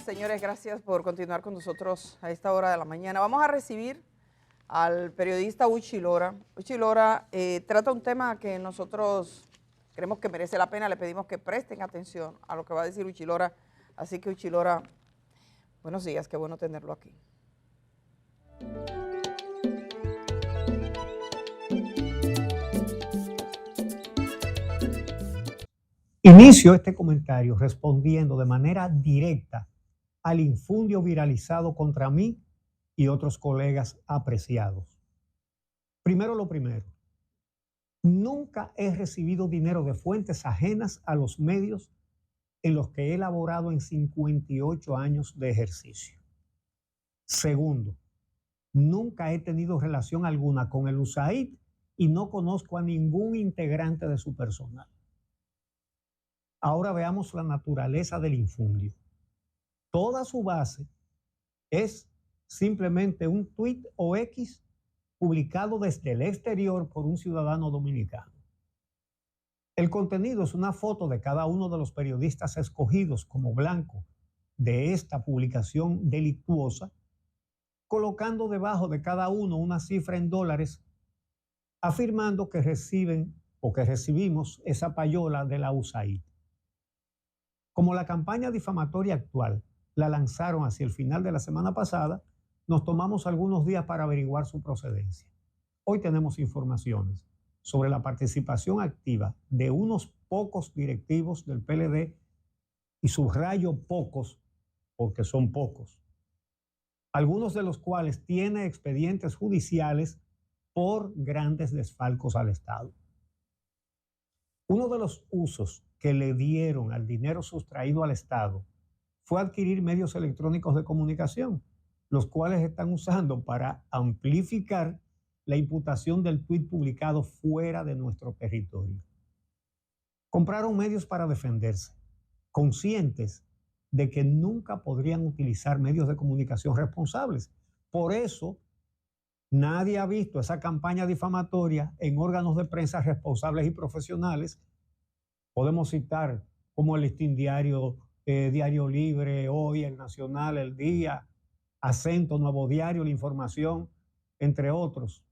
señores, gracias por continuar con nosotros a esta hora de la mañana. Vamos a recibir al periodista Uchi Lora. Uchi Lora trata un tema que nosotros creemos que merece la pena. Le pedimos que presten atención a lo que va a decir Uchi Lora. Así que Uchi Lora, buenos días, qué bueno tenerlo aquí. Inicio este comentario respondiendo de manera directa al infundio viralizado contra mí y otros colegas apreciados. Primero lo primero, nunca he recibido dinero de fuentes ajenas a los medios en los que he laborado en 58 años de ejercicio. Segundo, nunca he tenido relación alguna con el USAID y no conozco a ningún integrante de su personal. Ahora veamos la naturaleza del infundio. Toda su base es simplemente un tuit o X publicado desde el exterior por un ciudadano dominicano. El contenido es una foto de cada uno de los periodistas escogidos como blanco de esta publicación delictuosa, colocando debajo de cada uno una cifra en dólares, afirmando que reciben o que recibimos esa payola de la USAID. Como la campaña difamatoria actual la lanzaron hacia el final de la semana pasada, nos tomamos algunos días para averiguar su procedencia. Hoy tenemos informaciones sobre la participación activa de unos pocos directivos del PLD, y subrayo pocos porque son pocos, algunos de los cuales tienen expedientes judiciales por grandes desfalcos al Estado. Uno de los usos que le dieron al dinero sustraído al Estado fue adquirir medios electrónicos de comunicación, los cuales están usando para amplificar la imputación del tuit publicado fuera de nuestro territorio. Compraron medios para defenderse, conscientes de que nunca podrían utilizar medios de comunicación responsables. Por eso, nadie ha visto esa campaña difamatoria en órganos de prensa responsables y profesionales. Podemos citar como el Listín Diario, Diario Libre, Hoy, El Nacional, El Día, Acento, Nuevo Diario, La Información, entre otros.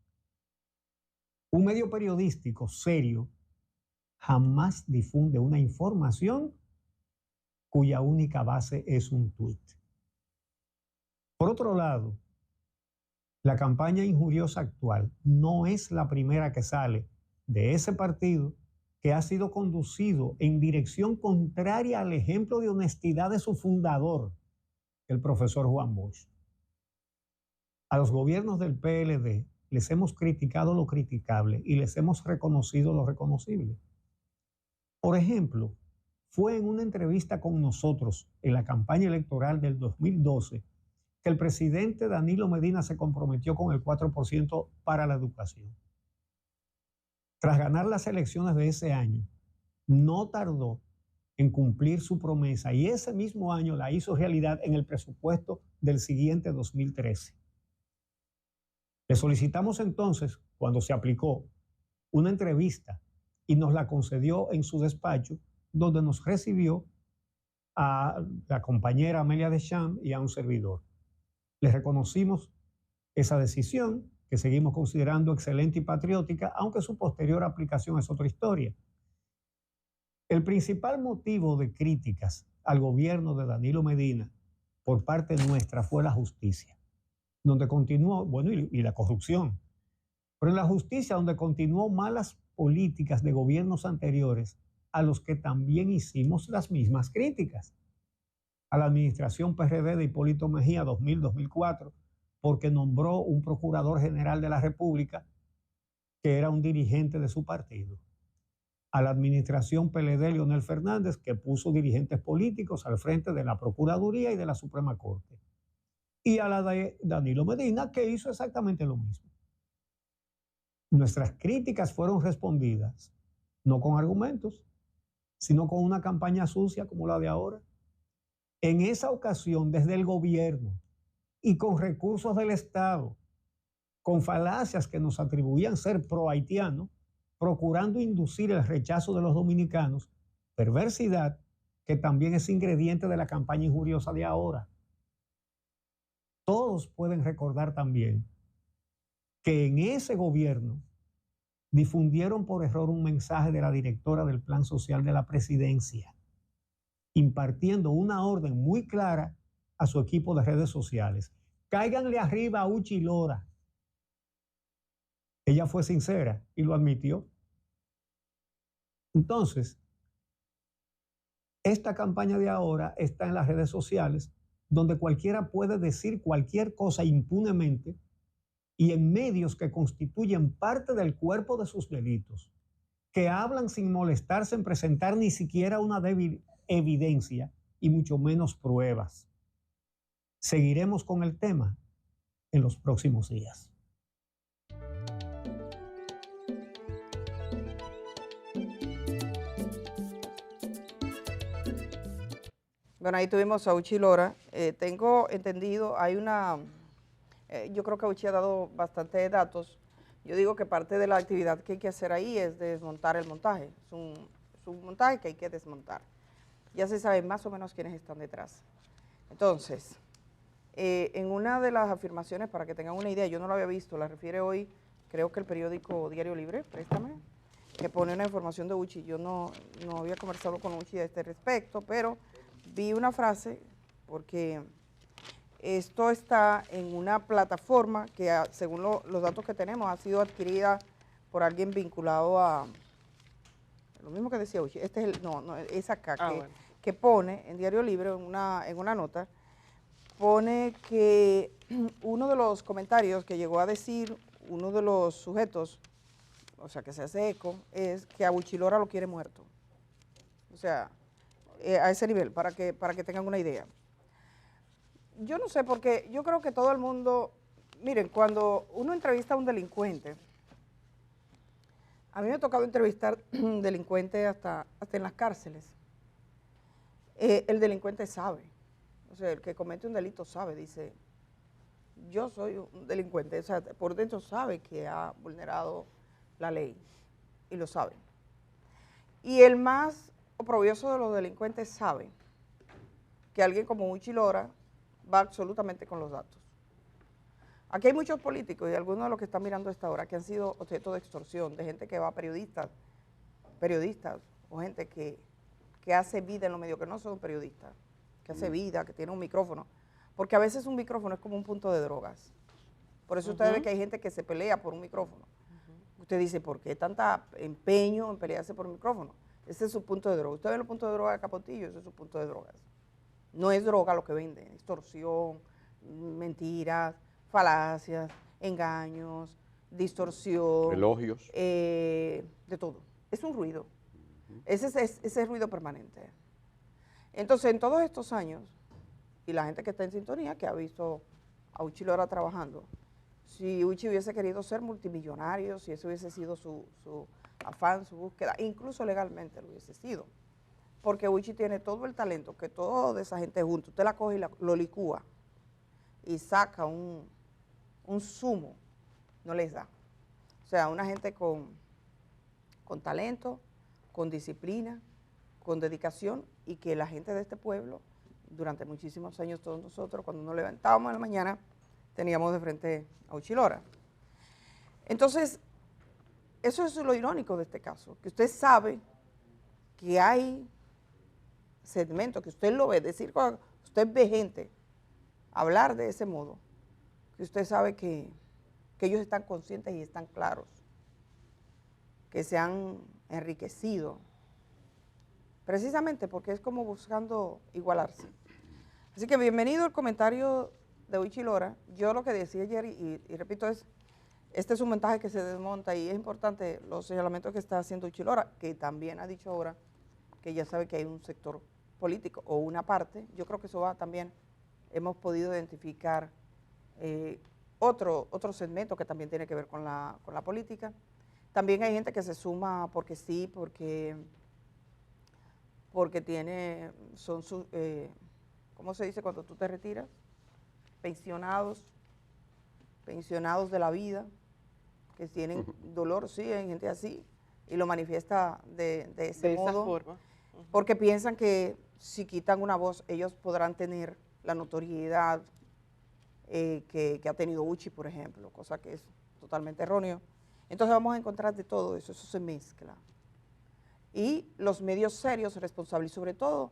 Un medio periodístico serio jamás difunde una información cuya única base es un tuit. Por otro lado, la campaña injuriosa actual no es la primera que sale de ese partido que ha sido conducido en dirección contraria al ejemplo de honestidad de su fundador, el profesor Juan Bosch. A los gobiernos del PLD les hemos criticado lo criticable y les hemos reconocido lo reconocible. Por ejemplo, fue en una entrevista con nosotros en la campaña electoral del 2012 que el presidente Danilo Medina se comprometió con el 4% para la educación. Tras ganar las elecciones de ese año, no tardó en cumplir su promesa y ese mismo año la hizo realidad en el presupuesto del siguiente 2013. Le solicitamos entonces, cuando se aplicó, una entrevista y nos la concedió en su despacho, donde nos recibió a la compañera Amelia Deschamps y a un servidor. Les reconocimos esa decisión, que seguimos considerando excelente y patriótica, aunque su posterior aplicación es otra historia. El principal motivo de críticas al gobierno de Danilo Medina por parte nuestra fue la justicia, donde continuó, y la corrupción, pero en la justicia donde continuó malas políticas de gobiernos anteriores a los que también hicimos las mismas críticas. A la administración PRD de Hipólito Mejía 2000-2004, porque nombró un procurador general de la República que era un dirigente de su partido. A la administración PLD Leonel Fernández, que puso dirigentes políticos al frente de la Procuraduría y de la Suprema Corte. Y a la de Danilo Medina, que hizo exactamente lo mismo. Nuestras críticas fueron respondidas no con argumentos, sino con una campaña sucia como la de ahora. En esa ocasión, desde el gobierno y con recursos del Estado, con falacias que nos atribuían ser pro-haitianos, procurando inducir el rechazo de los dominicanos, perversidad que también es ingrediente de la campaña injuriosa de ahora. Todos pueden recordar también que en ese gobierno difundieron por error un mensaje de la directora del Plan Social de la Presidencia, impartiendo una orden muy clara a su equipo de redes sociales. Cáiganle arriba a Uchi Lora. Ella fue sincera y lo admitió. Entonces, esta campaña de ahora está en las redes sociales, donde cualquiera puede decir cualquier cosa impunemente y en medios que constituyen parte del cuerpo de sus delitos, que hablan sin molestarse en presentar ni siquiera una débil evidencia y mucho menos pruebas. Seguiremos con el tema en los próximos días. Bueno, ahí tuvimos a Uchi Lora. Tengo entendido, hay una, yo creo que Uchi ha dado bastantes datos. Yo digo que parte de la actividad que hay que hacer ahí es desmontar el montaje. Es un montaje que hay que desmontar. Ya se sabe más o menos quiénes están detrás. Entonces, en una de las afirmaciones, para que tengan una idea, yo no lo había visto, la refiere hoy, creo que el periódico Diario Libre, préstame, que pone una información de Uchi. Yo no había conversado con Uchi a este respecto, pero vi una frase, porque esto está en una plataforma que, según los datos que tenemos, ha sido adquirida por alguien vinculado a, lo mismo que decía Uchi, este es es acá, bueno, que pone en Diario Libre, en una nota, pone que uno de los comentarios que llegó a decir uno de los sujetos, o sea, que se hace eco, es que a Uchi Lora lo quiere muerto. O sea, a ese nivel, para que tengan una idea. Yo no sé, porque yo creo que todo el mundo, miren, cuando uno entrevista a un delincuente, a mí me ha tocado entrevistar delincuentes hasta en las cárceles. El delincuente sabe, o sea, el que comete un delito sabe, dice, yo soy un delincuente, o sea, por dentro sabe que ha vulnerado la ley, y lo sabe. Y el más oprobioso de los delincuentes sabe que alguien como Uchi Lora va absolutamente con los datos. Aquí hay muchos políticos y algunos de los que están mirando a esta hora que han sido objeto de extorsión, de gente que va a periodistas o gente que hace vida en los medios, que no son periodistas, que hace vida, que tiene un micrófono, porque a veces un micrófono es como un punto de drogas. Por eso usted ve que hay gente que se pelea por un micrófono. Usted dice, ¿por qué tanta empeño en pelearse por un micrófono? Ese es su punto de droga. Usted ve el punto de droga de Capotillo, ese es su punto de drogas. No es droga lo que venden, extorsión, mentiras, falacias, engaños, distorsión. Elogios. De todo. Es un ruido. Ese ruido permanente. Entonces, en todos estos años, y la gente que está en sintonía, que ha visto a Uchi Lora trabajando, si Uchi hubiese querido ser multimillonario, si ese hubiese sido su afán, su búsqueda, incluso legalmente lo hubiese sido. Porque Uchi tiene todo el talento, que toda esa gente junto, usted la coge y lo licúa y saca un zumo, no les da. O sea, una gente con talento, con disciplina, con dedicación, y que la gente de este pueblo, durante muchísimos años, todos nosotros, cuando nos levantábamos en la mañana, teníamos de frente a Uchi Lora. Entonces, eso es lo irónico de este caso, que usted sabe que hay segmentos, que usted lo ve, decir, usted ve gente hablar de ese modo, que usted sabe que ellos están conscientes y están claros, que se han enriquecido, precisamente porque es como buscando igualarse. Así que bienvenido al comentario de Uchi Lora. Yo lo que decía ayer, y repito, este es un mensaje que se desmonta, y es importante los señalamientos que está haciendo Uchi Lora, que también ha dicho ahora que ya sabe que hay un sector político o una parte. Yo creo que eso va también, hemos podido identificar otro segmento que también tiene que ver con la política. También hay gente que se suma porque sí, porque tiene, son sus, ¿cómo se dice cuando tú te retiras? Pensionados de la vida, que tienen dolor, sí, hay gente así, y lo manifiesta de ese modo. Esa forma. porque piensan que si quitan una voz, ellos podrán tener la notoriedad que ha tenido Uchi, por ejemplo, cosa que es totalmente erróneo. Entonces vamos a encontrar de todo eso, eso se mezcla. Y los medios serios, responsables, sobre todo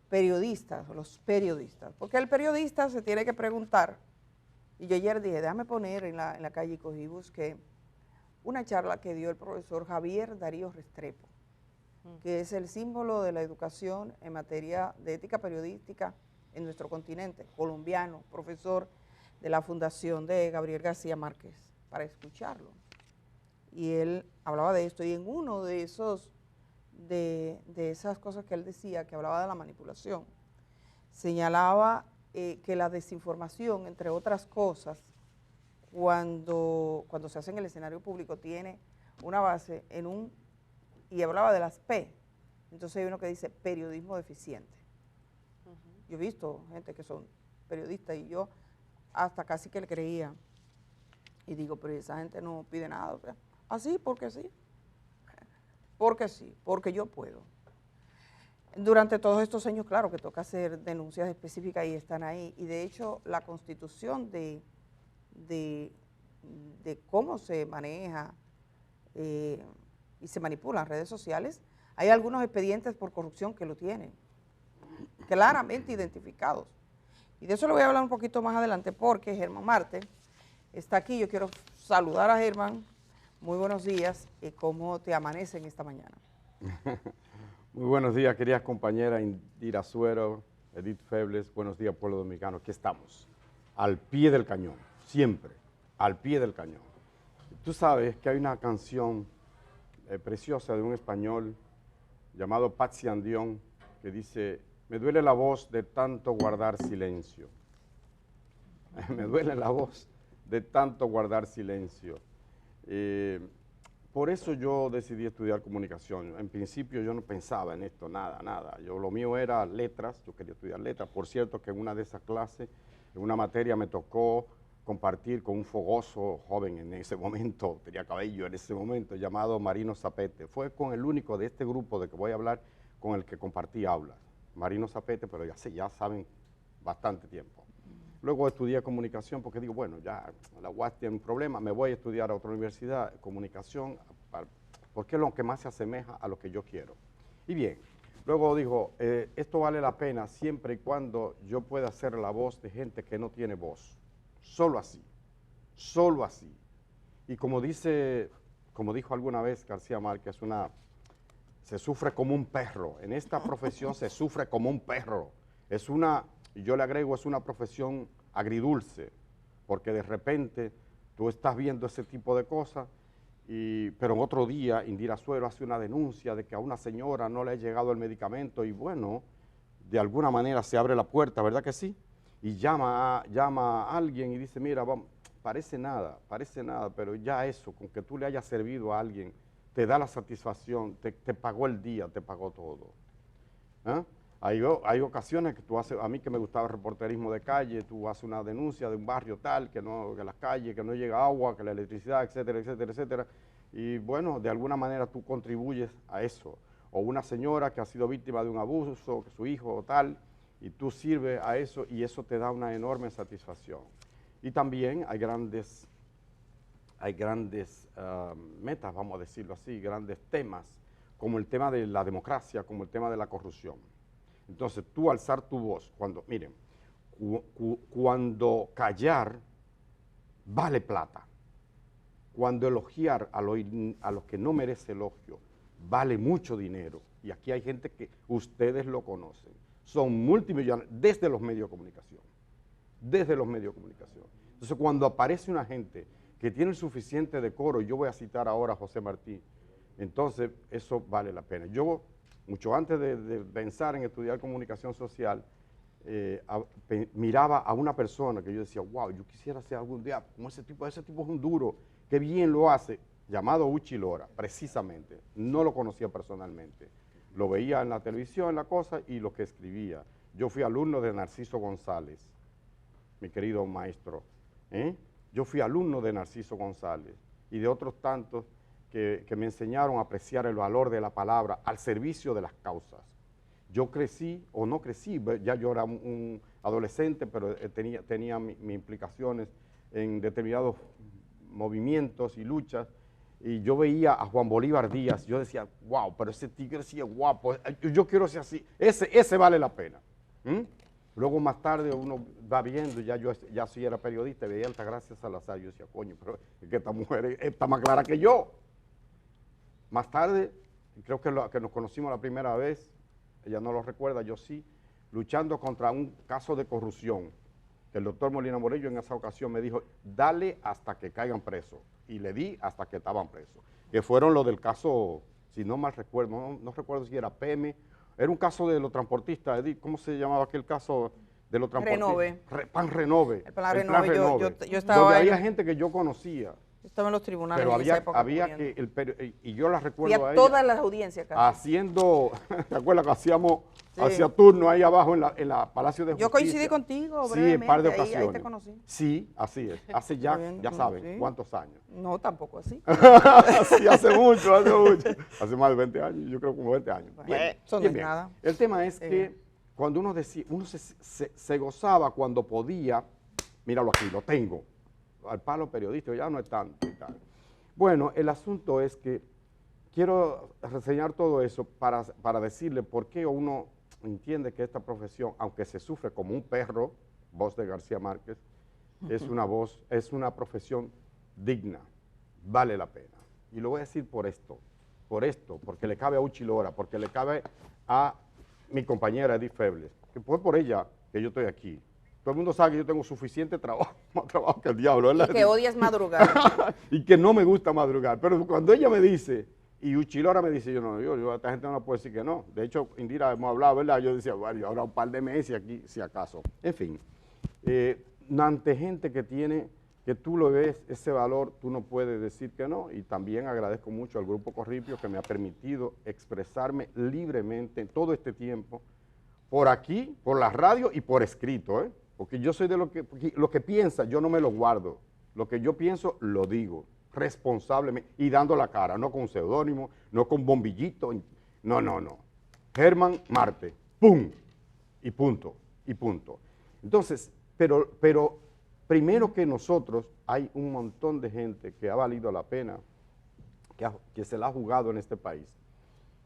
periodistas, los periodistas, porque el periodista se tiene que preguntar, y yo ayer dije, déjame poner en la calle y cogí y busqué una charla que dio el profesor Javier Darío Restrepo, que es el símbolo de la educación en materia de ética periodística en nuestro continente, colombiano, profesor de la Fundación de Gabriel García Márquez, para escucharlo. Y él hablaba de esto, y en uno de esos, de esas cosas que él decía, que hablaba de la manipulación, señalaba que la desinformación, entre otras cosas, cuando se hace en el escenario público, tiene una base en un, y hablaba de las P, entonces hay uno que dice periodismo deficiente. Yo he visto gente que son periodistas y yo hasta casi que le creía, y digo, pero esa gente no pide nada, o sea, así, porque sí, porque yo puedo. Durante todos estos años, claro, que toca hacer denuncias específicas y están ahí, y de hecho la constitución de cómo se maneja y se manipulan redes sociales, hay algunos expedientes por corrupción que lo tienen, claramente identificados. Y de eso le voy a hablar un poquito más adelante porque Germán Marte está aquí. Yo quiero saludar a Germán. Muy buenos días. ¿Cómo te amanece en esta mañana? Muy buenos días, queridas compañeras Indira Suero, Edith Febles. Buenos días, pueblo dominicano. Aquí estamos, al pie del cañón, siempre, al pie del cañón. Tú sabes que hay una canción preciosa de un español llamado Patsy Andión que dice: me duele la voz de tanto guardar silencio. Me duele la voz de tanto guardar silencio. Por eso yo decidí estudiar comunicación. En principio yo no pensaba en esto, nada. Lo mío era letras, yo quería estudiar letras. Por cierto que en una de esas clases, en una materia me tocó compartir con un fogoso joven en ese momento, tenía cabello en ese momento, llamado Marino Zapete. Fue con el único de este grupo de que voy a hablar con el que compartí aulas. Marino Zapete, pero ya saben bastante tiempo. Luego estudié comunicación porque digo, bueno, ya la UAS tiene un problema, me voy a estudiar a otra universidad, comunicación, porque es lo que más se asemeja a lo que yo quiero. Y bien, luego dijo, esto vale la pena siempre y cuando yo pueda ser la voz de gente que no tiene voz. Solo así, solo así. Y como dijo alguna vez García Márquez, se sufre como un perro. En esta profesión se sufre como un perro. Yo le agrego, es una profesión agridulce, porque de repente tú estás viendo ese tipo de cosas, pero en otro día Indira Suero hace una denuncia de que a una señora no le ha llegado el medicamento y bueno, de alguna manera se abre la puerta, ¿verdad que sí? Y llama a alguien y dice, mira, vamos, parece nada, pero ya eso, con que tú le hayas servido a alguien, te da la satisfacción, te pagó el día, te pagó todo. ¿Eh? Hay ocasiones que tú haces, a mí que me gustaba el reporterismo de calle, tú haces una denuncia de un barrio tal, que las calles, que no llega agua, que la electricidad, etcétera, etcétera, etcétera. Y bueno, de alguna manera tú contribuyes a eso. O una señora que ha sido víctima de un abuso, que su hijo o tal, y tú sirves a eso y eso te da una enorme satisfacción. Y también hay grandes metas, vamos a decirlo así, grandes temas, como el tema de la democracia, como el tema de la corrupción. Entonces, tú alzar tu voz, cuando callar vale plata, cuando elogiar a los que no merece elogio vale mucho dinero, y aquí hay gente que ustedes lo conocen, son multimillonarios desde los medios de comunicación, Entonces, cuando aparece una gente que tiene el suficiente decoro, y yo voy a citar ahora a José Martí, entonces eso vale la pena. Yo, mucho antes de pensar en estudiar comunicación social, miraba a una persona que yo decía, wow, yo quisiera ser algún día como ese tipo es un duro, que bien lo hace, llamado Uchi Lora, precisamente. No lo conocía personalmente. Lo veía en la televisión, en la cosa, y lo que escribía. Yo fui alumno de Narciso González, mi querido maestro. Yo fui alumno de Narciso González y de otros tantos que me enseñaron a apreciar el valor de la palabra al servicio de las causas. Yo crecí, o no crecí, ya yo era un adolescente, pero tenía mis implicaciones en determinados movimientos y luchas, y yo veía a Juan Bolívar Díaz, yo decía, wow, pero ese tigre sí es guapo, yo quiero ser así, ese vale la pena. Luego más tarde uno va viendo, ya sí era periodista, veía a Altagracia Salazar, yo decía, coño, pero es que esta mujer está más clara que yo. Más tarde, creo que nos conocimos la primera vez, ella no lo recuerda, yo sí, luchando contra un caso de corrupción. El doctor Molina Morello en esa ocasión me dijo, dale hasta que caigan presos. Y le di hasta que estaban presos. Que fueron los del caso, si no mal recuerdo, no recuerdo si era PM, era un caso de los transportistas, ¿cómo se llamaba aquel caso de los transportistas? Renove. Plan Renove. El Plan Renove. Yo estaba donde ahí. había gente que yo conocía. Yo estaba en los tribunales Pero en esa época había que, y yo la recuerdo fui a a ella, todas las audiencias casi. haciendo, ¿te acuerdas que hacíamos, Sí. hacía turno ahí abajo en la Palacio de Justicia? Yo coincidí contigo Sí, brevemente, en par de ahí ocasiones. te conocí. Sí, así es. Hace ya, Bien, ya saben, sí. ¿cuántos años? No, tampoco así. Sí, hace mucho. Hace más de 20 años, yo creo como 20 años. Bueno, Bien, eso no bien, es bien. nada. El tema es que cuando uno decía, uno se gozaba cuando podía, míralo aquí, lo tengo, al palo periodístico, ya no es tanto y tal. Bueno, el asunto es que quiero reseñar todo eso para decirle por qué uno entiende que esta profesión, aunque se sufre como un perro, voz de García Márquez, es una profesión digna, vale la pena. Y lo voy a decir por esto, porque le cabe a Uchi Lora, porque le cabe a mi compañera Edith Febles, que fue por ella que yo estoy aquí. Todo el mundo sabe que yo tengo suficiente trabajo, más trabajo que el diablo, ¿verdad? Y que odias madrugar. Y que no me gusta madrugar. Pero cuando ella me dice, y Uchi Lora me dice, yo a esta gente no la puedo decir que no. De hecho, Indira, hemos hablado, ¿verdad? Yo decía, bueno, yo ahora un par de meses aquí, si acaso. En fin, ante gente que tú lo ves, ese valor, tú no puedes decir que no. Y también agradezco mucho al Grupo Corripio que me ha permitido expresarme libremente todo este tiempo, por aquí, por la radio y por escrito, ¿eh? Porque yo soy de lo que piensa, yo no me lo guardo. Lo que yo pienso, lo digo responsablemente y dando la cara, no con seudónimo, no con bombillito, no. Germán Marte, ¡pum! Y punto, y punto. Entonces, pero primero que nosotros, hay un montón de gente que ha valido la pena, que se la ha jugado en este país.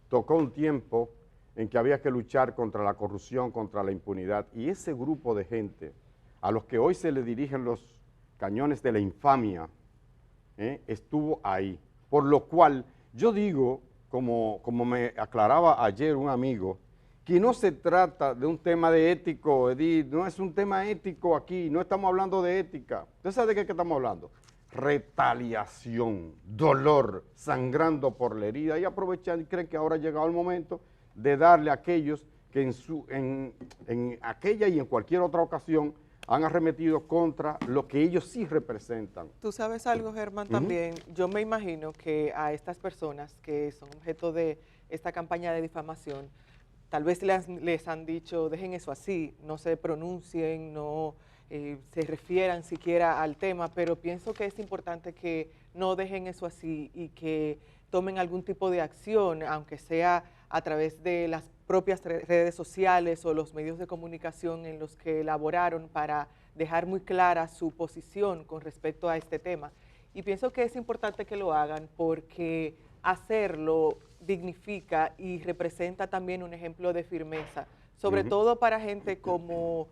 Tocó un tiempo en que había que luchar contra la corrupción, contra la impunidad, y ese grupo de gente, a los que hoy se le dirigen los cañones de la infamia, estuvo ahí. Por lo cual, yo digo, como me aclaraba ayer un amigo, que no se trata de un tema de ético, Edith, no es un tema ético aquí, no estamos hablando de ética. ¿Usted sabe de qué estamos hablando? Retaliación, dolor, sangrando por la herida, y aprovechan y creen que ahora ha llegado el momento de darle a aquellos que en aquella y en cualquier otra ocasión han arremetido contra lo que ellos sí representan. Tú sabes algo, Germán, también. Yo me imagino que a estas personas que son objeto de esta campaña de difamación, tal vez les han dicho, dejen eso así, no se pronuncien, no se refieran siquiera al tema, pero pienso que es importante que no dejen eso así y que tomen algún tipo de acción, aunque sea a través de las propias redes sociales o los medios de comunicación en los que elaboraron para dejar muy clara su posición con respecto a este tema. Y pienso que es importante que lo hagan porque hacerlo dignifica y representa también un ejemplo de firmeza, sobre todo para gente como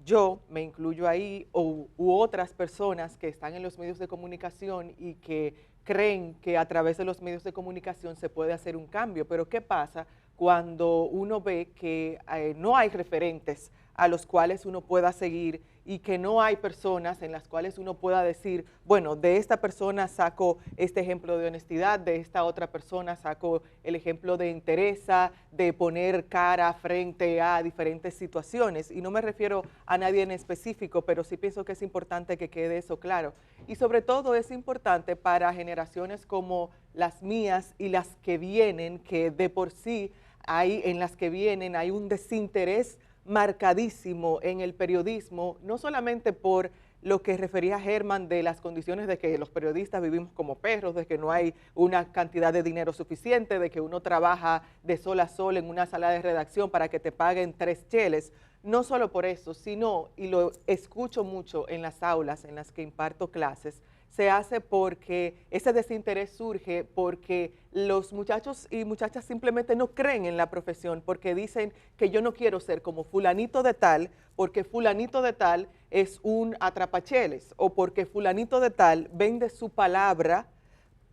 yo, me incluyo ahí, u otras personas que están en los medios de comunicación y que creen que a través de los medios de comunicación se puede hacer un cambio. Pero ¿qué pasa cuando uno ve que no hay referentes a los cuales uno pueda seguir y que no hay personas en las cuales uno pueda decir, bueno, de esta persona saco este ejemplo de honestidad, de esta otra persona saco el ejemplo de entereza, de poner cara frente a diferentes situaciones? Y no me refiero a nadie en específico, pero sí pienso que es importante que quede eso claro. Y sobre todo es importante para generaciones como las mías y las que vienen, que de por sí en las que vienen hay un desinterés marcadísimo en el periodismo, no solamente por lo que refería Germán de las condiciones de que los periodistas vivimos como perros, de que no hay una cantidad de dinero suficiente, de que uno trabaja de sol a sol en una sala de redacción para que te paguen 3 cheles. No solo por eso, sino, y lo escucho mucho en las aulas en las que imparto clases, se hace porque ese desinterés surge porque los muchachos y muchachas simplemente no creen en la profesión, porque dicen que yo no quiero ser como fulanito de tal, porque fulanito de tal es un atrapacheles, o porque fulanito de tal vende su palabra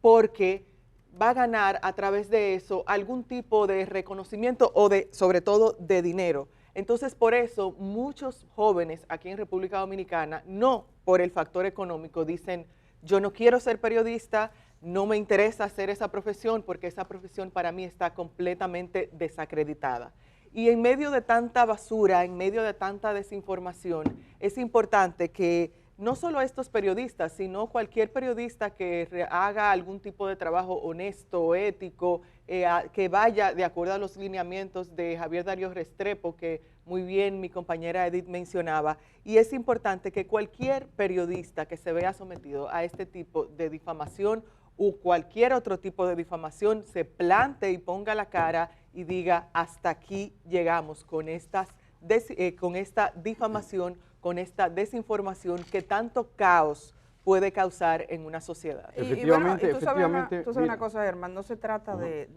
porque va a ganar a través de eso algún tipo de reconocimiento o de, sobre todo, de dinero. Entonces, por eso, muchos jóvenes aquí en República Dominicana, no por el factor económico, dicen, yo no quiero ser periodista, no me interesa hacer esa profesión porque esa profesión para mí está completamente desacreditada. Y en medio de tanta basura, en medio de tanta desinformación, es importante que no solo estos periodistas, sino cualquier periodista que haga algún tipo de trabajo honesto, ético, que vaya de acuerdo a los lineamientos de Javier Darío Restrepo, que muy bien mi compañera Edith mencionaba, y es importante que cualquier periodista que se vea sometido a este tipo de difamación o cualquier otro tipo de difamación se plante y ponga la cara y diga, hasta aquí llegamos con esta difamación, con esta desinformación que tanto caos puede causar en una sociedad. Efectivamente, tú sabes una cosa, Germán, no se trata de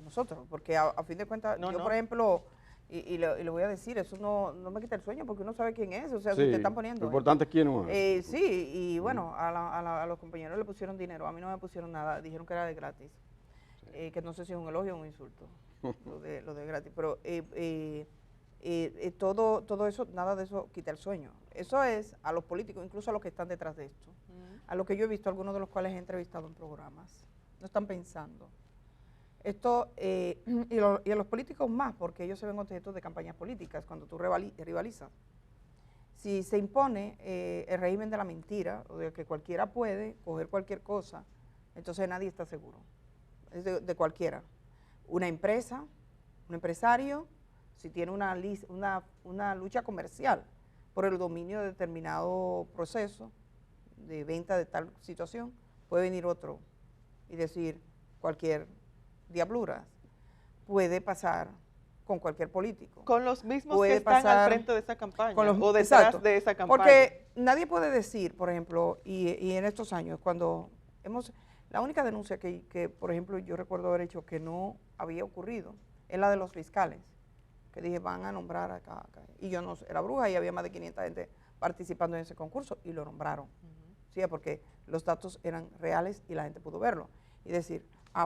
nosotros, porque a fin de cuentas, por ejemplo, y le voy a decir, eso no me quita el sueño, porque uno sabe quién es, o sea, sí, si te están poniendo. Lo importante es quién uno es. Sí, y bueno, a los compañeros le pusieron dinero, a mí no me pusieron nada, dijeron que era de gratis, que no sé si es un elogio o un insulto, lo de gratis, pero todo eso, nada de eso quita el sueño. Eso es a los políticos, incluso a los que están detrás de esto, a los que yo he visto, algunos de los cuales he entrevistado en programas, no están pensando. Esto, y a los políticos más, porque ellos se ven objetos de campañas políticas cuando tú rivalizas. Si se impone el régimen de la mentira, o de que cualquiera puede coger cualquier cosa, entonces nadie está seguro. Es de cualquiera. Una empresa, un empresario, si tiene una lucha comercial por el dominio de determinado proceso de venta de tal situación, puede venir otro y decir cualquier diablura. Puede pasar con cualquier político. Con los mismos que están al frente de esa campaña o detrás exacto, de esa campaña. Porque nadie puede decir, por ejemplo, y en estos años, cuando la única denuncia que, por ejemplo, yo recuerdo haber hecho que no había ocurrido, es la de los fiscales, que dije, van a nombrar acá. Y yo no era bruja y había más de 500 gente participando en ese concurso y lo nombraron. Sí, porque los datos eran reales y la gente pudo verlo. Y decir,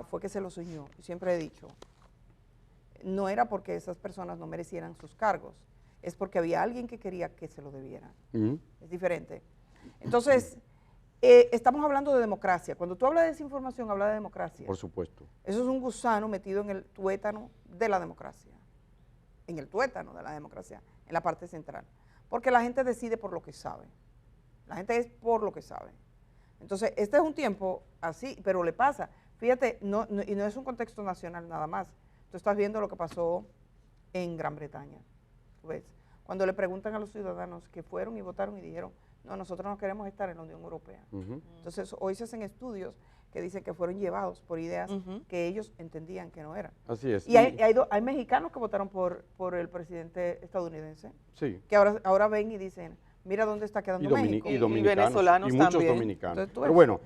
fue que se lo soñó. Y siempre he dicho, no era porque esas personas no merecieran sus cargos, es porque había alguien que quería que se lo debieran. Es diferente. Entonces, estamos hablando de democracia. Cuando tú hablas de desinformación, hablas de democracia. Por supuesto. Eso es un gusano metido en el tuétano de la democracia. En el tuétano de la democracia, en la parte central. Porque la gente decide por lo que sabe. La gente es por lo que sabe. Entonces, este es un tiempo así, pero le pasa. Fíjate, y no es un contexto nacional nada más. Tú estás viendo lo que pasó en Gran Bretaña. ¿Tú ves? Cuando le preguntan a los ciudadanos que fueron y votaron y dijeron, no, nosotros no queremos estar en la Unión Europea. Entonces, hoy se hacen estudios que dicen que fueron llevados por ideas que ellos entendían que no eran. Así es. Y hay mexicanos que votaron por el presidente estadounidense, sí, que ahora ven y dicen, mira dónde está quedando México. Y dominicanos, venezolanos y muchos también. dominicanos. Entonces, pero bueno,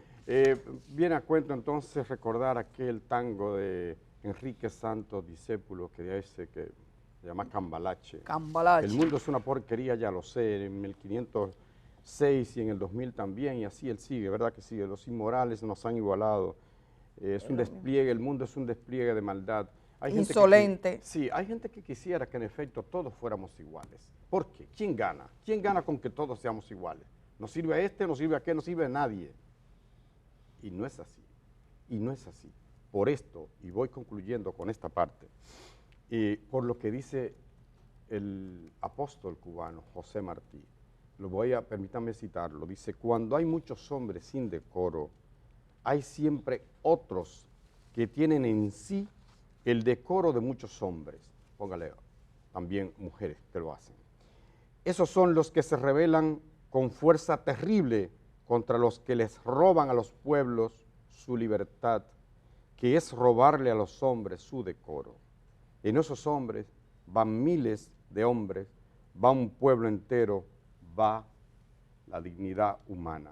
viene a cuento entonces recordar aquel tango de Enrique Santos Discépulo, que se llama Cambalache. Cambalache. El mundo es una porquería, ya lo sé, en 1506 y en el 2000 también, y así él sigue, ¿verdad que sigue? Los inmorales nos han igualado. Es un despliegue, el mundo es un despliegue de maldad. Hay insolente. Sí, hay gente que quisiera que en efecto todos fuéramos iguales. ¿Por qué? ¿Quién gana? ¿Quién gana con que todos seamos iguales? ¿Nos sirve a este? ¿Nos sirve a qué? ¿No sirve a nadie? Y no es así. Y no es así. Por esto, y voy concluyendo con esta parte, por lo que dice el apóstol cubano José Martí, permítanme citarlo, dice, cuando hay muchos hombres sin decoro, hay siempre otros que tienen en sí el decoro de muchos hombres, póngale también mujeres que lo hacen. Esos son los que se rebelan con fuerza terrible contra los que les roban a los pueblos su libertad, que es robarle a los hombres su decoro. En esos hombres van miles de hombres, va un pueblo entero, va la dignidad humana.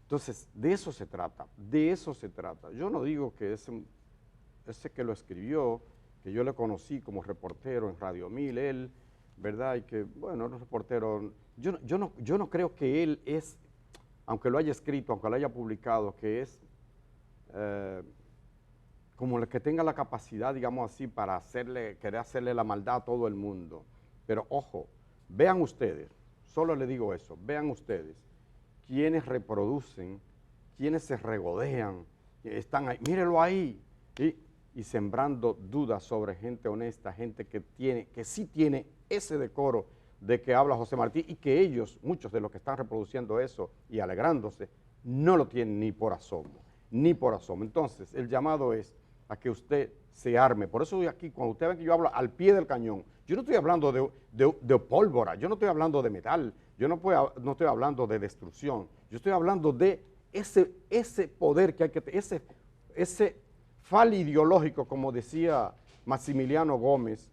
Entonces, de eso se trata, de eso se trata. Yo no digo que ese que lo escribió, que yo le conocí como reportero en Radio 1000, él, ¿verdad? Y que, bueno, era un reportero, yo no creo que él es, aunque lo haya escrito, aunque lo haya publicado, que es como el que tenga la capacidad, digamos así, para querer hacerle la maldad a todo el mundo. Pero ojo, vean ustedes, solo le digo eso, vean ustedes, quienes reproducen, quienes se regodean, están ahí, mírenlo ahí, y sembrando dudas sobre gente honesta, gente que sí tiene ese decoro de que habla José Martí, y que ellos, muchos de los que están reproduciendo eso y alegrándose, no lo tienen ni por asomo, ni por asomo. Entonces, el llamado es a que usted se arme. Por eso aquí, cuando usted ve que yo hablo al pie del cañón, yo no estoy hablando de pólvora, yo no estoy hablando de metal, yo no estoy hablando de destrucción, yo estoy hablando de ese poder que hay que tener, ese fal ideológico, como decía Maximiliano Gómez,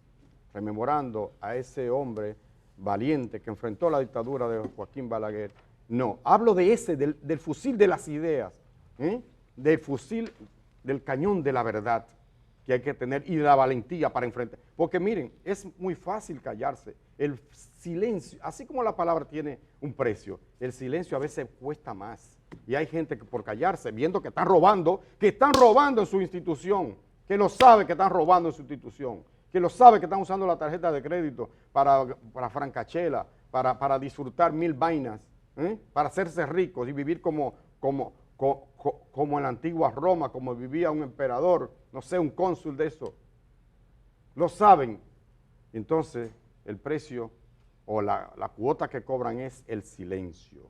rememorando a ese hombre valiente que enfrentó la dictadura de Joaquín Balaguer. No, hablo de del fusil de las ideas, del fusil, del cañón de la verdad que hay que tener y de la valentía para enfrentar. Porque miren, es muy fácil callarse. El silencio, así como la palabra tiene un precio, el silencio a veces cuesta más. Y hay gente que por callarse, viendo que están robando en su institución, que lo sabe que están robando en su institución, que lo sabe que están usando la tarjeta de crédito para francachela, para disfrutar mil vainas, para hacerse ricos y vivir como en la antigua Roma, como vivía un emperador, no sé, un cónsul de eso. Lo saben. Entonces, el precio o la cuota que cobran es el silencio.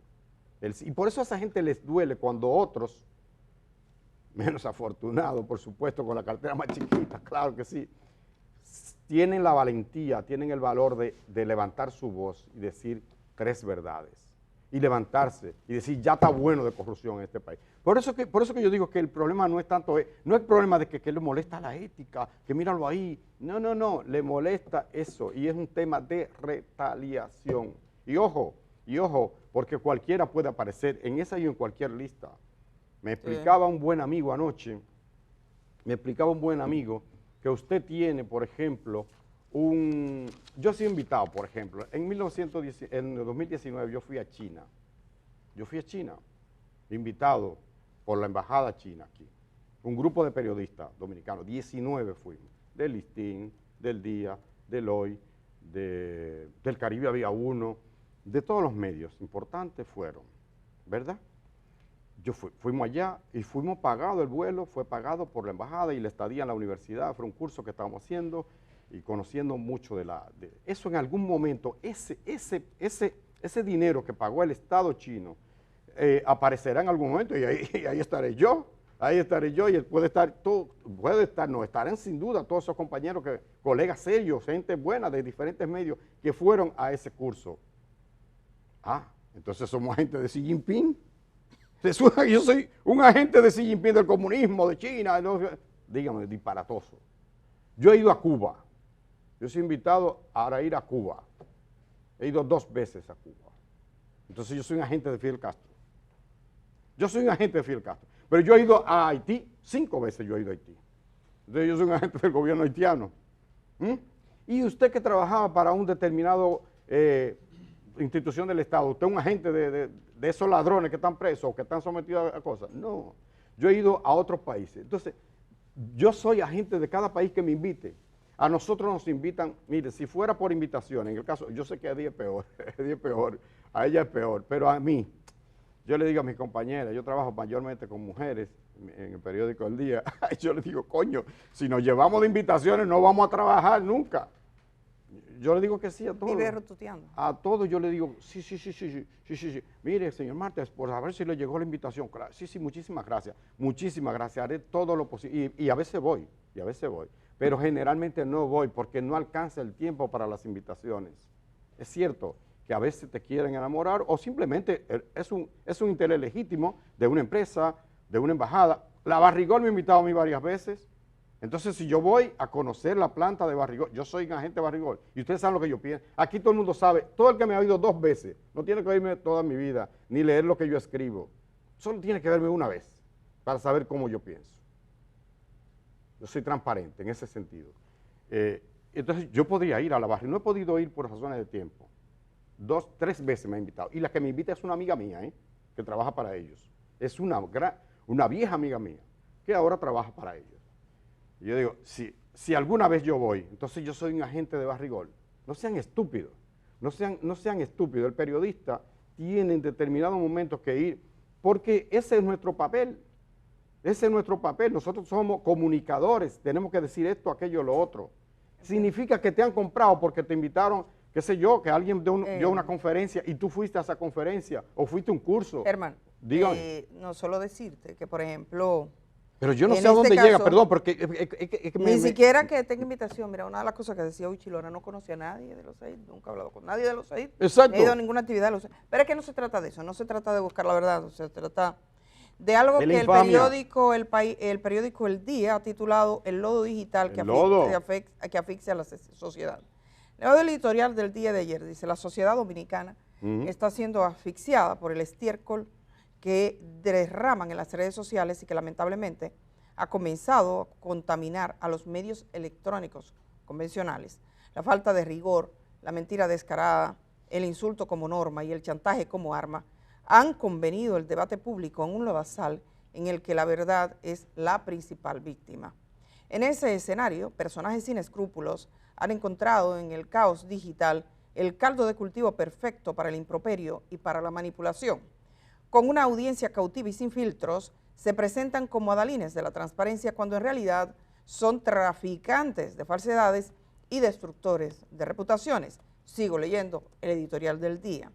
Y por eso a esa gente les duele cuando otros, menos afortunados, por supuesto, con la cartera más chiquita, claro que sí, tienen la valentía, tienen el valor de levantar su voz y decir 3 verdades. Y levantarse y decir, ya está bueno de corrupción en este país. Por eso que yo digo que el problema no es tanto, no es el problema de que le molesta la ética, que míralo ahí. No, le molesta eso y es un tema de retaliación. Y ojo, porque cualquiera puede aparecer en esa y en cualquier lista. Me explicaba un buen amigo anoche, que usted tiene, por ejemplo, yo he sido invitado, por ejemplo, en 2019 yo fui a China, invitado por la embajada china aquí, un grupo de periodistas dominicanos, 19 fuimos, del Listín, del Día, del Hoy, del Caribe había uno, de todos los medios importantes fueron, ¿verdad? Fuimos allá y fuimos pagados, el vuelo fue pagado por la embajada y la estadía en la universidad, fue un curso que estábamos haciendo y conociendo mucho de eso. En algún momento, ese dinero que pagó el Estado chino aparecerá en algún momento y ahí estaré yo y estarán sin duda todos esos compañeros, colegas serios, gente buena de diferentes medios que fueron a ese curso. Entonces somos agentes de Xi Jinping. Yo soy un agente de Xi Jinping, del comunismo, de China, dígame, disparatoso. Yo he ido a Cuba, yo soy invitado a ir a Cuba, he ido 2 veces a Cuba, entonces yo soy un agente de Fidel Castro, pero yo he ido a Haití, 5 veces yo he ido a Haití, entonces yo soy un agente del gobierno haitiano. Y usted que trabajaba para un determinado institución del Estado, usted es un agente de esos ladrones que están presos o que están sometidos a cosas. No, yo he ido a otros países. Entonces, yo soy agente de cada país que me invite. A nosotros nos invitan, mire, si fuera por invitación, en el caso, yo sé que a Eddie es peor, a ella es peor, pero a mí, yo le digo a mis compañeras, yo trabajo mayormente con mujeres en el periódico El Día, yo les digo, coño, si nos llevamos de invitaciones no vamos a trabajar nunca. Yo le digo que sí a todos. Vive rotuteando. A todos yo le digo, sí. Mire, señor Martes, por saber si le llegó la invitación. Sí, muchísimas gracias. Haré todo lo posible. Y a veces voy, Pero generalmente no voy porque no alcanza el tiempo para las invitaciones. Es cierto que que a veces te quieren enamorar o simplemente es un interés legítimo de una empresa, de una embajada. La Barrigol me ha invitado a mí varias veces. Entonces, si yo voy a conocer la planta de Barrigol, yo soy un agente de Barrigol, y ustedes saben lo que yo pienso. Aquí todo el mundo sabe, todo el que me ha oído 2 veces, no tiene que oírme toda mi vida, ni leer lo que yo escribo. Solo tiene que verme una vez para saber cómo yo pienso. Yo soy transparente en ese sentido. Entonces, yo podría ir a la Barrigol. No he podido ir por razones de tiempo. 2, 3 veces me ha invitado. Y la que me invita es una amiga mía, que trabaja para ellos. Es una vieja amiga mía, que ahora trabaja para ellos. Y yo digo, si alguna vez yo voy, entonces yo soy un agente de Barrigol. No sean estúpidos, no sean estúpidos. El periodista tiene en determinados momentos que ir, porque ese es nuestro papel. Ese es nuestro papel. Nosotros somos comunicadores, tenemos que decir esto, aquello, lo otro. Significa que te han comprado porque te invitaron, qué sé yo, que alguien dio una conferencia y tú fuiste a esa conferencia o fuiste a un curso. Germán, dígame. no solo decirte que, por ejemplo, pero yo no en sé a dónde este llega, caso, perdón, porque ni siquiera que tenga invitación. Mira, una de las cosas que decía Uchilora, no conocía a nadie de los Said, nunca he hablado con nadie de los Said, exacto. no he ido a ninguna actividad de los Said. Pero es que no se trata de eso, no se trata de buscar la verdad, se trata de algo que el periódico El Día ha titulado El lodo digital que asfixia a la sociedad. El lodo editorial del día de ayer dice, la sociedad dominicana está siendo asfixiada por el estiércol que derraman en las redes sociales y que lamentablemente ha comenzado a contaminar a los medios electrónicos convencionales. La falta de rigor, la mentira descarada, el insulto como norma y el chantaje como arma han convenido el debate público en un lodazal en el que la verdad es la principal víctima. En ese escenario, personajes sin escrúpulos han encontrado en el caos digital el caldo de cultivo perfecto para el improperio y para la manipulación. Con una audiencia cautiva y sin filtros, se presentan como adalines de la transparencia cuando en realidad son traficantes de falsedades y destructores de reputaciones. Sigo leyendo el editorial del día.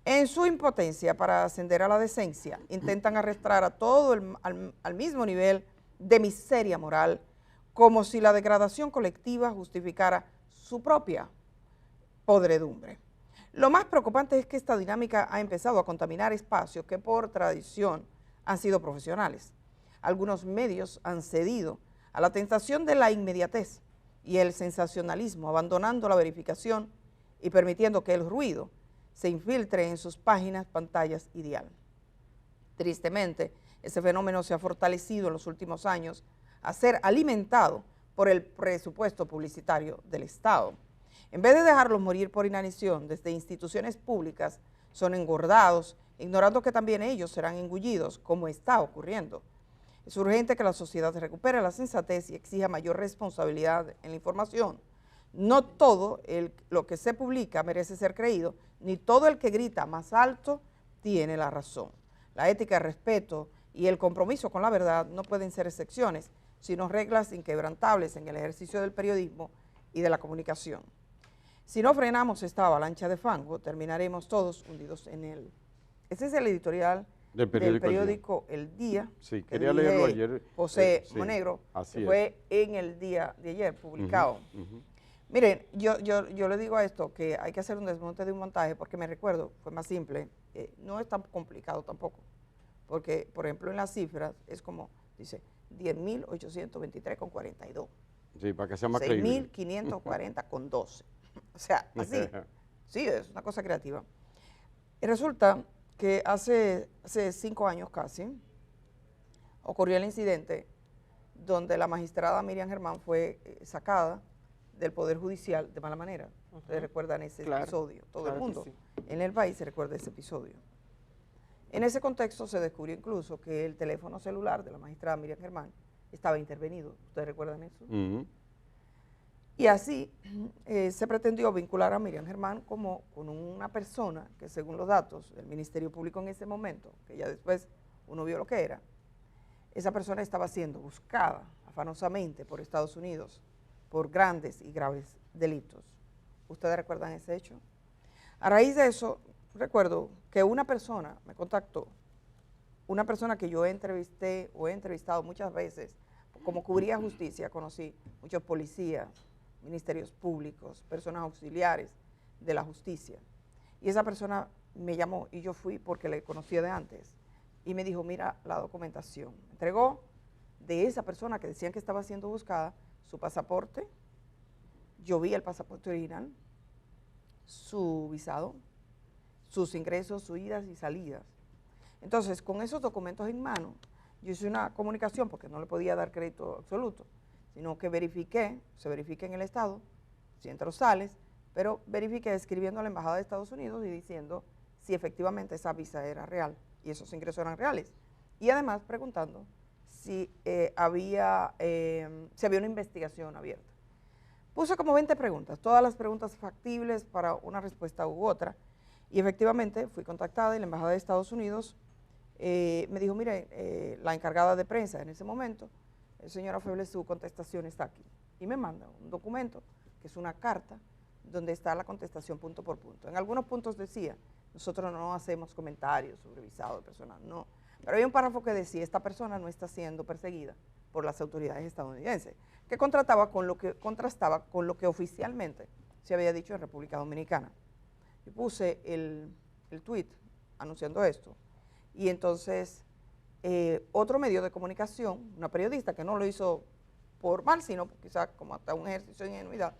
En su impotencia para ascender a la decencia, intentan arrastrar a todo al mismo nivel de miseria moral, como si la degradación colectiva justificara su propia podredumbre. Lo más preocupante es que esta dinámica ha empezado a contaminar espacios que por tradición han sido profesionales. Algunos medios han cedido a la tentación de la inmediatez y el sensacionalismo, abandonando la verificación y permitiendo que el ruido se infiltre en sus páginas, pantallas y dial. Tristemente, ese fenómeno se ha fortalecido en los últimos años a ser alimentado por el presupuesto publicitario del Estado. En vez de dejarlos morir por inanición desde instituciones públicas, son engordados, ignorando que también ellos serán engullidos, como está ocurriendo. Es urgente que la sociedad recupere la sensatez y exija mayor responsabilidad en la información. No todo lo que se publica merece ser creído, ni todo el que grita más alto tiene la razón. La ética, el respeto y el compromiso con la verdad no pueden ser excepciones, sino reglas inquebrantables en el ejercicio del periodismo y de la comunicación. Si no frenamos esta avalancha de fango, terminaremos todos hundidos en él. Ese es el editorial del periódico El Día. Sí, quería leerlo ayer. José Monegro, que fue en el día de ayer publicado. Miren, yo le digo a esto que hay que hacer un desmonte de un montaje porque me recuerdo, fue más simple, no es tan complicado tampoco, porque por ejemplo en las cifras es como, dice, 10.823,42. Sí, para que sea más creíble. 6.540,12. O sea, así. Sí, es una cosa creativa. Y resulta que hace 5 años casi ocurrió el incidente donde la magistrada Miriam Germán fue sacada del Poder Judicial de mala manera. Ustedes recuerdan ese episodio, todo el mundo en el país se recuerda ese episodio. En ese contexto se descubrió incluso que el teléfono celular de la magistrada Miriam Germán estaba intervenido. ¿Ustedes recuerdan eso? Y así se pretendió vincular a Miriam Germán como con una persona que según los datos del Ministerio Público en ese momento, que ya después uno vio lo que era, esa persona estaba siendo buscada afanosamente por Estados Unidos por grandes y graves delitos. ¿Ustedes recuerdan ese hecho? A raíz de eso, recuerdo que una persona me contactó, una persona que yo entrevisté o he entrevistado muchas veces, como cubría justicia, conocí muchos policías, ministerios públicos, personas auxiliares de la justicia. Y esa persona me llamó y yo fui porque le conocía de antes. Y me dijo, mira la documentación. Me entregó de esa persona que decían que estaba siendo buscada su pasaporte. Yo vi el pasaporte original, su visado, sus ingresos, sus idas y salidas. Entonces, con esos documentos en mano, yo hice una comunicación porque no le podía dar crédito absoluto, sino que se verifique en el Estado, si entro o sales, pero verifiqué escribiendo a la Embajada de Estados Unidos y diciendo si efectivamente esa visa era real y esos ingresos eran reales. Y además preguntando si había una investigación abierta. Puse como 20 preguntas, todas las preguntas factibles para una respuesta u otra, y efectivamente fui contactada y la Embajada de Estados Unidos me dijo, mire, la encargada de prensa en ese momento, señora Feble, su contestación está aquí. Y me manda un documento, que es una carta, donde está la contestación punto por punto. En algunos puntos decía, nosotros no hacemos comentarios sobre visado de personas, no. Pero había un párrafo que decía, esta persona no está siendo perseguida por las autoridades estadounidenses, que contrastaba con lo que oficialmente se había dicho en República Dominicana. Yo puse el tweet anunciando esto, y entonces otro medio de comunicación, una periodista que no lo hizo por mal, sino quizás como hasta un ejercicio de ingenuidad,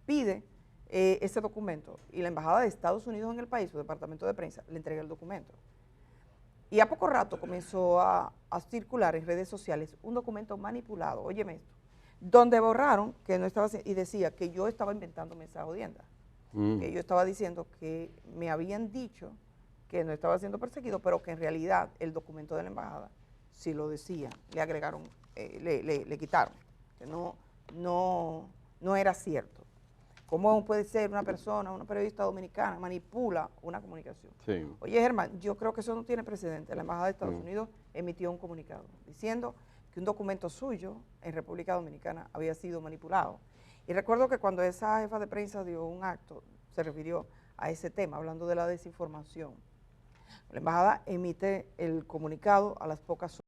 pide ese documento, y la Embajada de Estados Unidos en el país, su departamento de prensa, le entrega el documento. Y a poco rato comenzó a circular en redes sociales un documento manipulado, óyeme esto, donde borraron que no estaba, y decía que yo estaba inventándome esa jodienda, que yo estaba diciendo que me habían dicho que no estaba siendo perseguido, pero que en realidad el documento de la embajada sí lo decía, le agregaron, le quitaron, que no era cierto. ¿Cómo puede ser una persona, una periodista dominicana, manipula una comunicación? Sí. Oye, Germán, yo creo que eso no tiene precedente. La Embajada de Estados Unidos emitió un comunicado diciendo que un documento suyo en República Dominicana había sido manipulado. Y recuerdo que cuando esa jefa de prensa dio un acto, se refirió a ese tema, hablando de la desinformación. La Embajada emite el comunicado a las pocas horas.